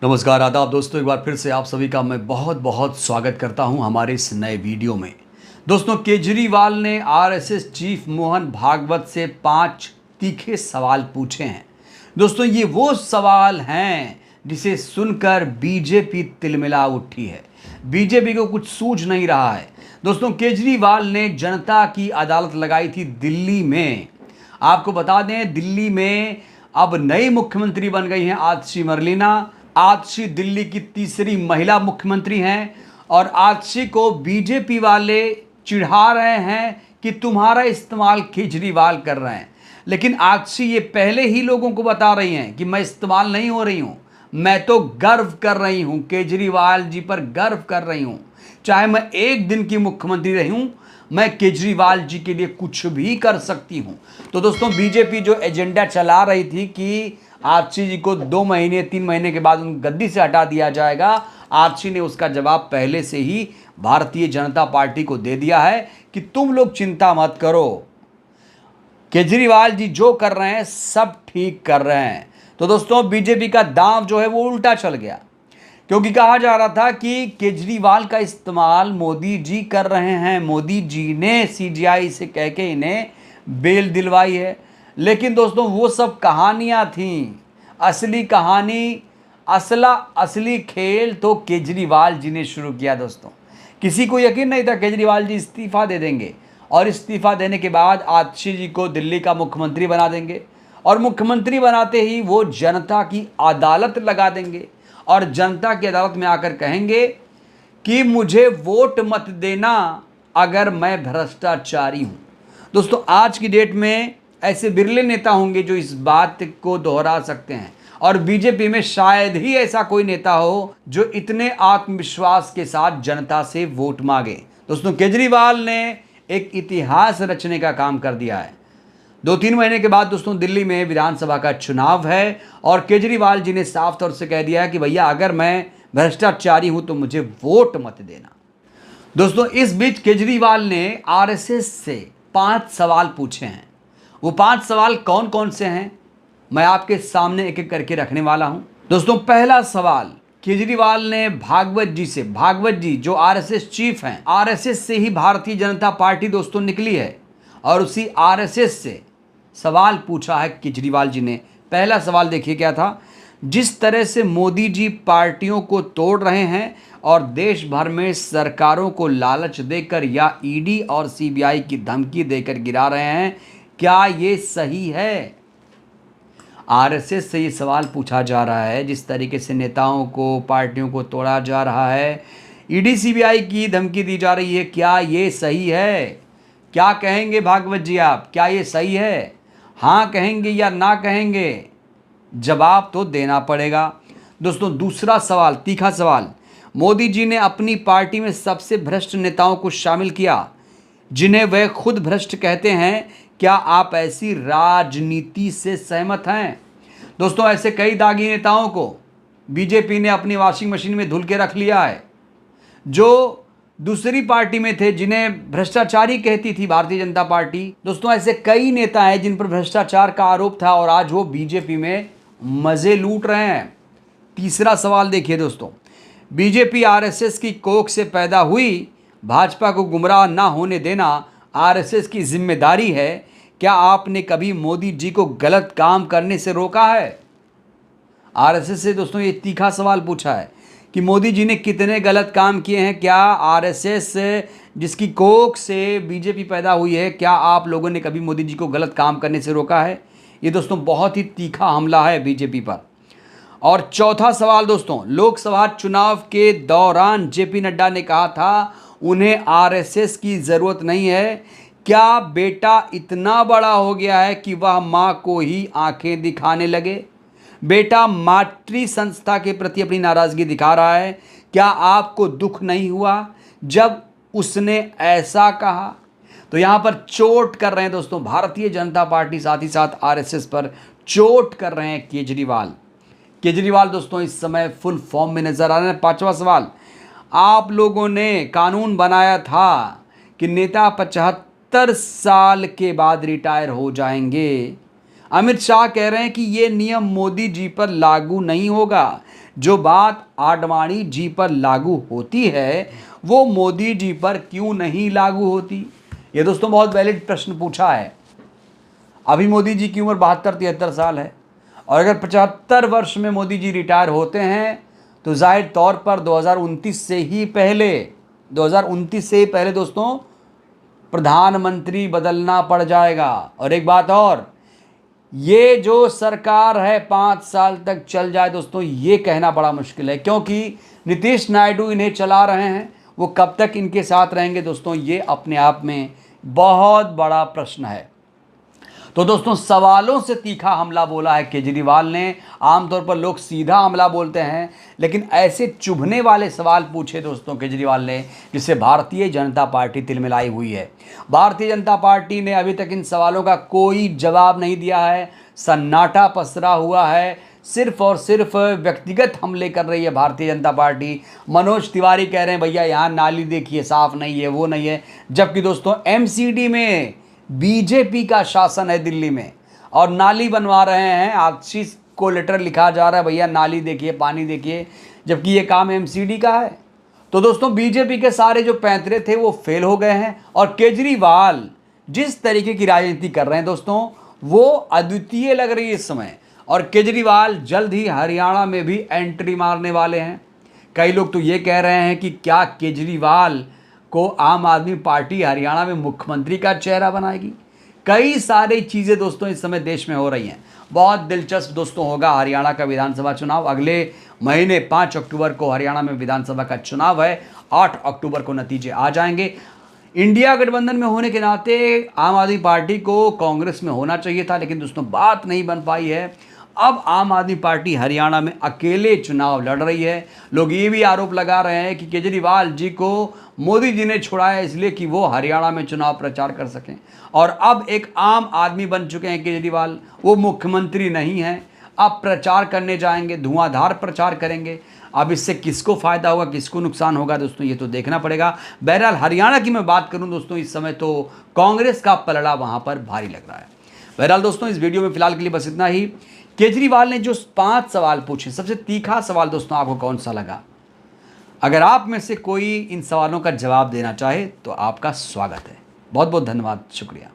नमस्कार, आदाब दोस्तों। एक बार फिर से आप सभी का मैं बहुत बहुत स्वागत करता हूं हमारे इस नए वीडियो में। दोस्तों, केजरीवाल ने आरएसएस चीफ मोहन भागवत से 5 तीखे सवाल पूछे हैं। दोस्तों, ये वो सवाल हैं जिसे सुनकर बीजेपी तिलमिला उठी है। बीजेपी को कुछ सूझ नहीं रहा है। दोस्तों, केजरीवाल ने जनता की अदालत लगाई थी दिल्ली में। आपको बता दें, दिल्ली में अब नई मुख्यमंत्री बन गई हैं आतिशी मरलेना। आतिशी दिल्ली की तीसरी महिला मुख्यमंत्री हैं और आतिशी को बीजेपी वाले चिढ़ा रहे हैं कि तुम्हारा इस्तेमाल केजरीवाल कर रहे हैं। लेकिन आतिशी ये पहले ही लोगों को बता रही हैं कि मैं इस्तेमाल नहीं हो रही हूं, मैं तो गर्व कर रही हूं, केजरीवाल जी पर गर्व कर रही हूं। चाहे मैं एक दिन की मुख्यमंत्री रही हूं, मैं केजरीवाल जी के लिए कुछ भी कर सकती हूं। तो दोस्तों, बीजेपी जो एजेंडा चला रही थी कि आतिशी जी को 2 महीने 3 महीने के बाद उन गद्दी से हटा दिया जाएगा, आतिशी ने उसका जवाब पहले से ही भारतीय जनता पार्टी को दे दिया है कि तुम लोग चिंता मत करो, केजरीवाल जी जो कर रहे हैं सब ठीक कर रहे हैं। तो दोस्तों, बीजेपी का दांव जो है वो उल्टा चल गया, क्योंकि कहा जा रहा था कि केजरीवाल का इस्तेमाल मोदी जी कर रहे हैं, मोदी जी ने सीजीआई से कह के इन्हें बेल दिलवाई है। लेकिन दोस्तों, वो सब कहानियां थीं। असली कहानी, असली खेल तो केजरीवाल जी ने शुरू किया। दोस्तों, किसी को यकीन नहीं था केजरीवाल जी इस्तीफा दे देंगे और इस्तीफा देने के बाद आतिशी जी को दिल्ली का मुख्यमंत्री बना देंगे और मुख्यमंत्री बनाते ही वो जनता की अदालत लगा देंगे और जनता की अदालत में आकर कहेंगे कि मुझे वोट मत देना अगर मैं भ्रष्टाचारी हूं। दोस्तों, आज की डेट में ऐसे बिरले नेता होंगे जो इस बात को दोहरा सकते हैं और बीजेपी में शायद ही ऐसा कोई नेता हो जो इतने आत्मविश्वास के साथ जनता से वोट मांगे। दोस्तों, केजरीवाल ने एक इतिहास रचने का काम कर दिया है। 2-3 महीने के बाद दोस्तों दिल्ली में विधानसभा का चुनाव है और केजरीवाल जी ने साफ तौर से कह दिया है कि भैया, अगर मैं भ्रष्टाचारी हूं तो मुझे वोट मत देना। दोस्तों, इस बीच केजरीवाल ने आरएसएस से 5 सवाल पूछे हैं। वो 5 सवाल कौन कौन से हैं, मैं आपके सामने एक एक करके रखने वाला हूं। दोस्तों, पहला सवाल केजरीवाल ने भागवत जी से, भागवत जी जो आरएसएस चीफ हैं, आरएसएस से ही भारतीय जनता पार्टी दोस्तों निकली है और उसी आरएसएस से सवाल पूछा है केजरीवाल जी ने। पहला सवाल देखिए क्या था। जिस तरह से मोदी जी पार्टियों को तोड़ रहे हैं और देश भर में सरकारों को लालच देकर या ईडी और सीबीआई की धमकी देकर गिरा रहे हैं, क्या ये सही है? आरएसएस से ये सवाल पूछा जा रहा है। जिस तरीके से नेताओं को, पार्टियों को तोड़ा जा रहा है, ईडी सीबीआई की धमकी दी जा रही है, क्या ये सही है? क्या कहेंगे भागवत जी आप, क्या ये सही है? हाँ कहेंगे या ना कहेंगे? जवाब तो देना पड़ेगा। दोस्तों, दूसरा सवाल, तीखा सवाल। मोदी जी ने अपनी पार्टी में सबसे भ्रष्ट नेताओं को शामिल किया जिन्हें वे खुद भ्रष्ट कहते हैं। क्या आप ऐसी राजनीति से सहमत हैं? दोस्तों, ऐसे कई दागी नेताओं को बीजेपी ने अपनी वॉशिंग मशीन में धुल के रख लिया है, जो दूसरी पार्टी में थे, जिन्हें भ्रष्टाचारी कहती थी भारतीय जनता पार्टी। दोस्तों, ऐसे कई नेता हैं जिन पर भ्रष्टाचार का आरोप था और आज वो बीजेपी में मजे लूट रहे हैं। तीसरा सवाल देखिए दोस्तों। बीजेपी आरएसएस की कोख से पैदा हुई, भाजपा को गुमराह ना होने देना आरएसएस की जिम्मेदारी है। क्या आपने कभी मोदी जी को गलत काम करने से रोका है? आरएसएस से दोस्तों ये तीखा सवाल पूछा है कि मोदी जी ने कितने गलत काम किए हैं। क्या आरएसएस जिसकी कोख से बीजेपी पैदा हुई है, क्या आप लोगों ने कभी मोदी जी को गलत काम करने से रोका है? ये दोस्तों बहुत ही तीखा हमला है बीजेपी पर। और चौथा सवाल दोस्तों, लोकसभा चुनाव के दौरान जेपी नड्डा ने कहा था उन्हें आरएसएस की ज़रूरत नहीं है। क्या बेटा इतना बड़ा हो गया है कि वह माँ को ही आंखें दिखाने लगे? बेटा मातृ संस्था के प्रति अपनी नाराज़गी दिखा रहा है। क्या आपको दुख नहीं हुआ जब उसने ऐसा कहा? तो यहाँ पर चोट कर रहे हैं दोस्तों भारतीय जनता पार्टी, साथ ही साथ आरएसएस पर चोट कर रहे हैं केजरीवाल दोस्तों इस समय फुल फॉर्म में नजर आ रहे हैं। 5वां सवाल, आप लोगों ने कानून बनाया था कि नेता 75 साल के बाद रिटायर हो जाएंगे। अमित शाह कह रहे हैं कि ये नियम मोदी जी पर लागू नहीं होगा। जो बात आडवाणी जी पर लागू होती है वो मोदी जी पर क्यों नहीं लागू होती? ये दोस्तों बहुत वैलिड प्रश्न पूछा है। अभी मोदी जी की उम्र 72-73 साल है और अगर 75 वर्ष में मोदी जी रिटायर होते हैं तो जाहिर तौर पर 2029 से ही पहले दोस्तों प्रधानमंत्री बदलना पड़ जाएगा। और एक बात और, ये जो सरकार है 5 साल तक चल जाए दोस्तों, ये कहना बड़ा मुश्किल है, क्योंकि नीतीश नायडू इन्हें चला रहे हैं। वो कब तक इनके साथ रहेंगे दोस्तों, ये अपने आप में बहुत बड़ा प्रश्न है। तो दोस्तों सवालों से तीखा हमला बोला है केजरीवाल ने। आमतौर पर लोग सीधा हमला बोलते हैं, लेकिन ऐसे चुभने वाले सवाल पूछे दोस्तों केजरीवाल ने जिससे भारतीय जनता पार्टी तिलमिलाई हुई है। भारतीय जनता पार्टी ने अभी तक इन सवालों का कोई जवाब नहीं दिया है, सन्नाटा पसरा हुआ है। सिर्फ और सिर्फ व्यक्तिगत हमले कर रही है भारतीय जनता पार्टी। मनोज तिवारी कह रहे हैं भैया यहाँ नाली देखिए साफ नहीं है, वो नहीं है, जबकि दोस्तों एमसीडी में बीजेपी का शासन है दिल्ली में और नाली बनवा रहे हैं। आशीष को लेटर लिखा जा रहा है भैया नाली देखिए, पानी देखिए, जबकि ये काम एमसीडी का है। तो दोस्तों बीजेपी के सारे जो पैंतरे थे वो फेल हो गए हैं और केजरीवाल जिस तरीके की राजनीति कर रहे हैं दोस्तों वो अद्वितीय लग रही है इस समय। और केजरीवाल जल्द ही हरियाणा में भी एंट्री मारने वाले हैं। कई लोग तो ये कह रहे हैं कि क्या केजरीवाल को आम आदमी पार्टी हरियाणा में मुख्यमंत्री का चेहरा बनाएगी। कई सारी चीज़ें दोस्तों इस समय देश में हो रही हैं। बहुत दिलचस्प दोस्तों होगा हरियाणा का विधानसभा चुनाव। अगले महीने 5 अक्टूबर को हरियाणा में विधानसभा का चुनाव है। 8 अक्टूबर को नतीजे आ जाएंगे। इंडिया गठबंधन में होने के नाते आम आदमी पार्टी को कांग्रेस में होना चाहिए था, लेकिन दोस्तों बात नहीं बन पाई है। अब आम आदमी पार्टी हरियाणा में अकेले चुनाव लड़ रही है। लोग ये भी आरोप लगा रहे हैं कि केजरीवाल जी को मोदी जी ने छुड़ाया इसलिए कि वो हरियाणा में चुनाव प्रचार कर सकें। और अब एक आम आदमी बन चुके हैं केजरीवाल, वो मुख्यमंत्री नहीं हैं। अब प्रचार करने जाएंगे, धुआंधार प्रचार करेंगे। अब इससे किसको फ़ायदा होगा, किसको नुकसान होगा दोस्तों, ये तो देखना पड़ेगा। बहरहाल हरियाणा की मैं बात करूं दोस्तों, इस समय तो कांग्रेस का पलड़ा वहाँ पर भारी लग रहा है। बहरहाल दोस्तों इस वीडियो में फिलहाल के लिए बस इतना ही। केजरीवाल ने जो 5 सवाल पूछे, सबसे तीखा सवाल दोस्तों आपको कौन सा लगा? अगर आप में से कोई इन सवालों का जवाब देना चाहे तो आपका स्वागत है। बहुत बहुत धन्यवाद, शुक्रिया।